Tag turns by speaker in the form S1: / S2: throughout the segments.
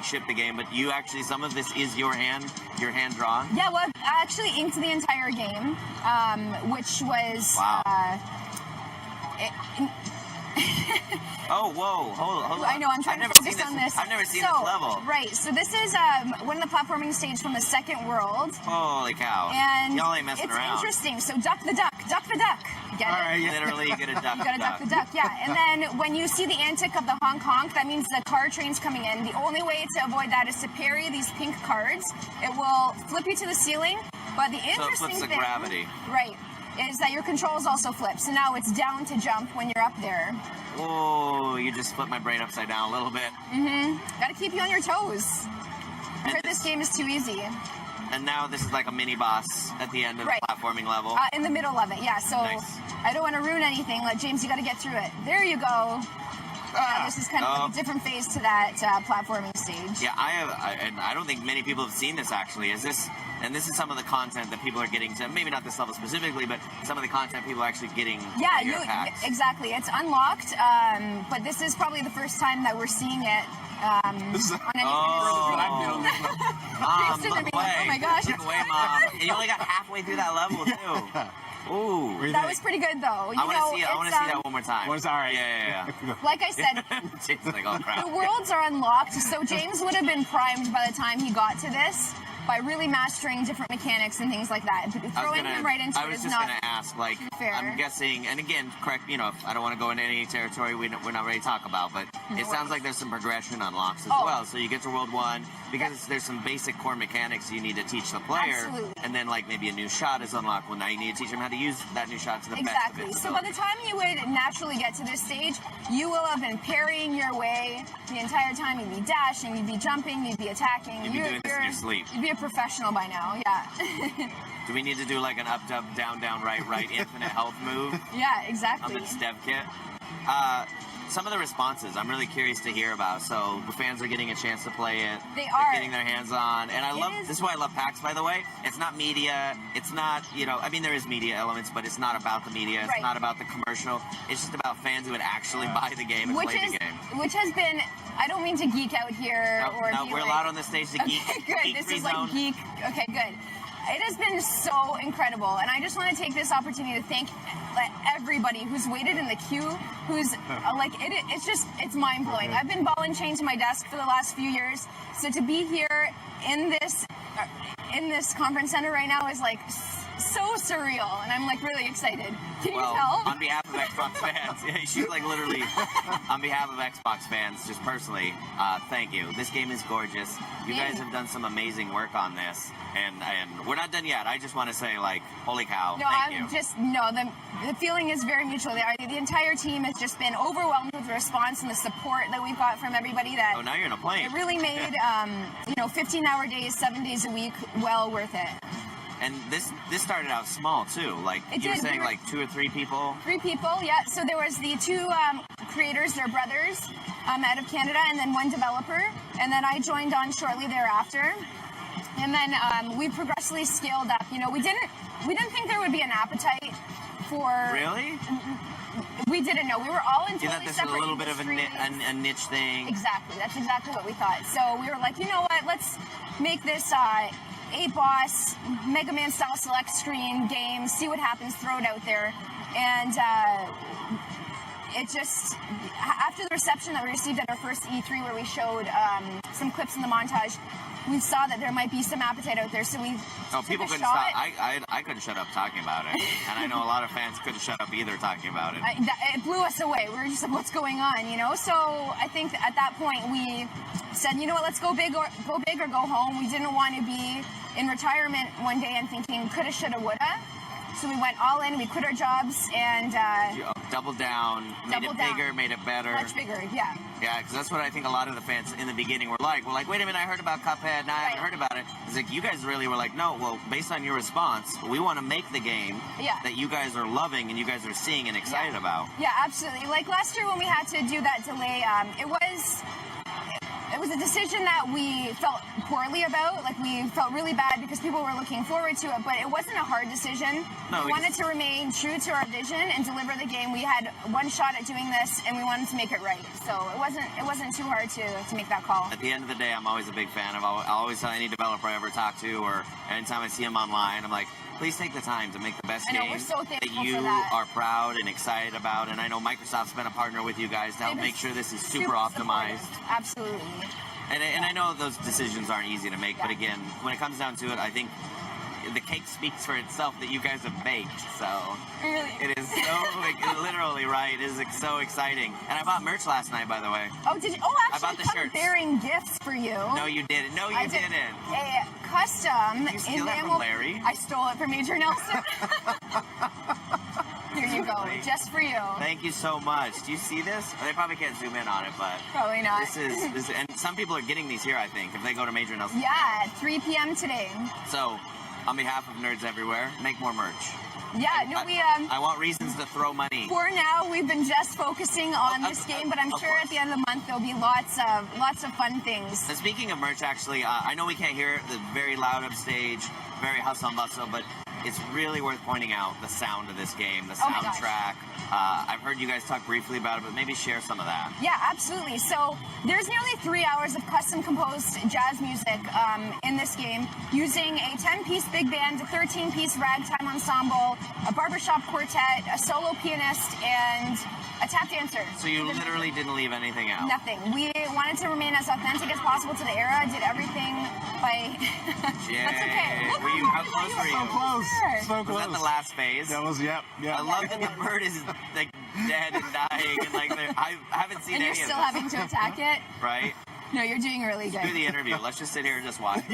S1: ship the game, but you actually, some of this is your hand drawn?
S2: Yeah, well, I actually inked the entire game, which was...
S1: Wow. Oh, whoa, hold on.
S2: I know, I'm trying to focus on this.
S1: I've never seen this level.
S2: Right, so this is one of the platforming stage from the second world.
S1: Holy cow.
S2: And
S1: y'all ain't messing around.
S2: It's interesting. So duck the duck. Get it?
S1: Right, literally, you get a duck.
S2: You gotta duck the duck, yeah. And then when you see the antic of the honk honk, that means the car train's coming in. The only way to avoid that is to parry these pink cards. It will flip you to the ceiling, but the interesting
S1: thing... So it flips the gravity.
S2: Right. Is that your controls also flip. So now it's down to jump when you're up there.
S1: Oh, you just flipped my brain upside down a little bit.
S2: Gotta keep you on your toes. I heard this game is too easy.
S1: And now this is like a mini boss at the end of the platforming level.
S2: In the middle of it, yeah. So
S1: nice.
S2: I don't want to ruin anything. Like, James, you gotta get through it. There you go. This is kind of a different phase to that platforming stage.
S1: Yeah, and I don't think many people have seen this actually. And this is some of the content that people are getting to, maybe not this level specifically, but some of the content people are actually getting.
S2: Yeah, exactly. It's unlocked, but this is probably the first time that we're seeing it on any
S1: Oh
S2: my gosh.
S1: Get away, Mom. You only got halfway through that level, too. Ooh.
S2: That was pretty good, though.
S1: I want to see that one more time.
S3: All right.
S1: Yeah.
S2: Like I said,
S1: James is like, oh, crap.
S2: the worlds are unlocked, so James would have been primed by the time he got to this by really mastering different mechanics and things like that. Throwing him right into it is not fair. I was just going to ask, like, I'm guessing, and again, correct, I don't want to go into any territory we're not ready to talk about, but it sounds like there's some progression unlocks as well. So you get to World 1, because there's some basic core mechanics you need to teach the player, and then, like, maybe a new shot is unlocked. Well, now you need to teach them how to use that new shot to the best of its ability. So by the time you would naturally get to this stage, you will have been parrying your way the entire time. You'd be dashing, you'd be jumping, you'd be attacking.
S1: You'd be doing this in your sleep.
S2: You'd be a professional by now, yeah.
S1: Do we need to do like an up, down, right, infinite health move?
S2: Yeah, exactly.
S1: On this dev kit? Some of the responses I'm really curious to hear about. So the fans are getting a chance to play it.
S2: They're
S1: getting their hands on. And this is why I love PAX, by the way. It's not media. It's not, I mean, there is media elements, but it's not about the media. It's not about the commercial. It's just about fans who would actually buy the game and play the game.
S2: Which has been, I don't mean to geek out here.
S1: No, we're allowed on the stage to geek.
S2: Okay, good. This is like geek. Okay, good. It has been so incredible, and I just want to take this opportunity to thank everybody who's waited in the queue, who's it's mind-blowing. I've been ball and chain to my desk for the last few years, so to be here in this conference center right now is like so surreal, and I'm like really excited. Can you tell?
S1: On behalf of Xbox fans, she's like literally on behalf of Xbox fans, just personally, thank you. This game is gorgeous. You guys have done some amazing work on this, and we're not done yet. I just want to say, like, holy cow!
S2: The feeling is very mutual. The entire team has just been overwhelmed with the response and the support that we've got from everybody. That
S1: now you're in a plane.
S2: It really made 15-hour days, 7 days a week, well worth it.
S1: And this started out small too. Like you were saying, like 2 or 3 people.
S2: 3 people, yeah. So there was the 2 creators, they're brothers, out of Canada, and then 1 developer. And then I joined on shortly thereafter. And then we progressively scaled up. We didn't think there would be an appetite for.
S1: Really?
S2: We didn't know. We were all in totally
S1: separate. This
S2: separate
S1: is a little bit of a niche thing.
S2: Exactly. That's exactly what we thought. So we were like, you know what? Let's make this 8-boss Mega Man style select screen game. See what happens. Throw it out there, and it just after the reception that we received at our first E3, where we showed some clips in the montage. We saw that there might be some appetite out there, so we
S1: people couldn't stop. I couldn't shut up talking about it, and I know a lot of fans couldn't shut up either talking about it.
S2: It blew us away. We were just like, "What's going on?" So I think at that point we said, "You know what? Let's go big or go home." We didn't want to be in retirement one day and thinking coulda, shoulda, woulda. So we went all in. We quit our jobs and
S1: doubled down, made it bigger, made it better.
S2: Much bigger, yeah.
S1: Yeah, because that's what I think a lot of the fans in the beginning were like. We're like, wait a minute, I heard about Cuphead, now I haven't heard about it. It's like, you guys really were like, no, well, based on your response, we want to make the game that you guys are loving and you guys are seeing and excited about.
S2: Yeah, absolutely. Like last year when we had to do that delay, it it was a decision that we felt poorly about. Like, we felt really bad because people were looking forward to it, but it wasn't a hard decision.
S1: No,
S2: we wanted to remain true to our vision and deliver the game. We had one shot at doing this, and we wanted to make it right. So it wasn't too hard to make that call.
S1: At the end of the day, I'm always a big fan of. I always tell any developer I ever talk to, or anytime I see them online, I'm like, please take the time to make the best game
S2: we're so
S1: that you are proud and excited about. And I know Microsoft's been a partner with you guys to help make sure this is super optimized.
S2: Absolutely.
S1: And I know those decisions aren't easy to make, but again, when it comes down to it, I think the cake speaks for itself that you guys have baked. So it is so literally right. It is so exciting. And I bought merch last night, by the way.
S2: Oh, did you? Oh, actually,
S1: I bought the shirts.
S2: Bearing gifts for you.
S1: No, you didn't. No, you didn't.
S2: A custom.
S1: Did you steal that from Larry?
S2: I stole it from Major Nelson. Here you go, just for you.
S1: Thank you so much. Do you see this? They probably can't zoom in on it, but
S2: probably not.
S1: This is, and some people are getting these here, I think, if they go to Major Nelson.
S2: Yeah, at 3 p.m. today.
S1: So, on behalf of nerds everywhere, make more merch.
S2: Yeah, no,
S1: I want reasons to throw money.
S2: For now, we've been just focusing on this game, but I'm sure at the end of the month there'll be lots of fun things.
S1: And speaking of merch, actually, I know we can't hear it, the very loud upstage, very hustle and bustle, but it's really worth pointing out the sound of this game, the soundtrack. I've heard you guys talk briefly about it, but maybe share some of that.
S2: Yeah, absolutely. So there's nearly 3 hours of custom composed jazz music in this game, using a 10-piece big band, a 13-piece ragtime ensemble, a barbershop quartet, a solo pianist, and a tap dancer.
S1: So you literally didn't leave anything out?
S2: Nothing. We wanted to remain as authentic as possible to the era, did everything by...
S1: Yeah.
S2: That's okay. Look,
S1: How close were you?
S3: So close. So close.
S1: Was that the last phase?
S3: That was, yep.
S1: I love that the bird is like dead and dying, and like I haven't seen any of this.
S2: And you're still having to attack it?
S1: Right?
S2: No, you're doing really good.
S1: Let's do the interview. Let's just sit here and just watch.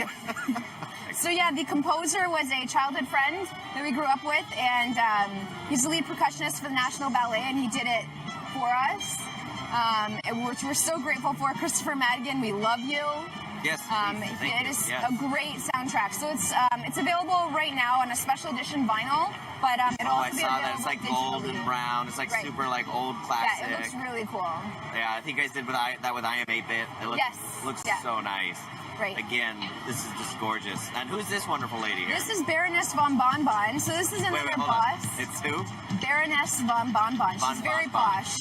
S2: So yeah, the composer was a childhood friend that we grew up with, and he's the lead percussionist for the National Ballet, and he did it for us, which we're so grateful for. Christopher Madigan, we love you.
S1: Yes,
S2: it is a great soundtrack. So it's available right now on a special edition vinyl, but it'll also be available digitally. I saw that. It's like gold and brown. It's like super like old classic. Yeah, it looks really cool.
S1: Yeah, I think you guys did that with I Am 8-Bit. It looks so nice.
S2: Right.
S1: Again, this is just gorgeous. And who's this wonderful lady here?
S2: This is Baroness von Bonbon. So this is another boss.
S1: It's who?
S2: Baroness von Bonbon. She's very posh.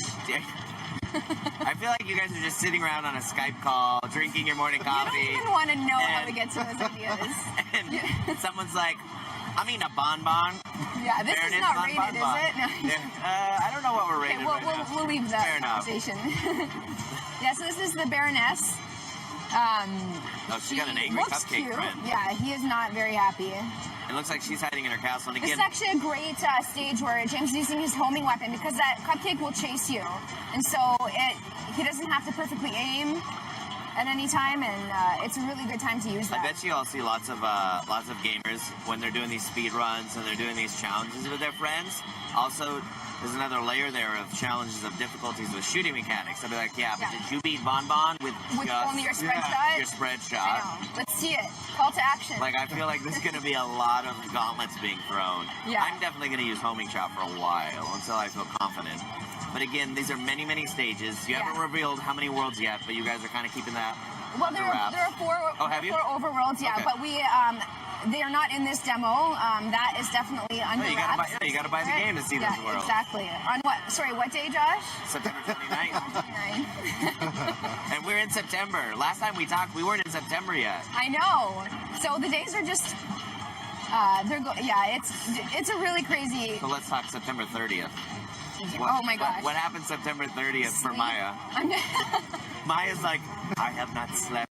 S1: I feel like you guys are just sitting around on a Skype call, drinking your morning coffee.
S2: You don't even want to know how we get to those ideas.
S1: And someone's like, I mean a bonbon.
S2: Yeah, this
S1: Baroness
S2: is not
S1: von
S2: rated,
S1: bonbon.
S2: Is it? No.
S1: I don't know what we're rated.
S2: We'll leave that conversation. Yeah, so this is the Baroness.
S1: She got an angry cupcake
S2: cute.
S1: friend.
S2: Yeah, he is not very happy.
S1: It looks like she's hiding in her castle. And again,
S2: this is actually a great stage where James is using his homing weapon, because that cupcake will chase you, and so he doesn't have to perfectly aim at any time, and it's a really good time to use that.
S1: I bet you all see lots of gamers when they're doing these speed runs and they're doing these challenges with their friends. Also, there's another layer there of challenges of difficulties with shooting mechanics. I'll be like, but did you beat Bonbon with just
S2: only your spread shot?
S1: Your spread shot.
S2: I know. Let's see it. Call to action.
S1: Like, I feel like there's going to be a lot of gauntlets being thrown.
S2: Yeah.
S1: I'm definitely going to use homing shot for a while until I feel confident. But again, these are many, many stages. You haven't revealed how many worlds yet, but you guys are kind of keeping that.
S2: Well, there are four overworlds, but we they are not in this demo. That is definitely under wraps.
S1: You got to buy the game to see those worlds.
S2: Exactly. On what? Sorry, what day, Josh?
S1: September 29th. And we're in September. Last time we talked, we weren't in September yet.
S2: I know. So the days are just. It's a really crazy.
S1: So let's talk September 30th.
S2: Oh my gosh.
S1: What happened September 30th for Maya? Maya's like, I have not slept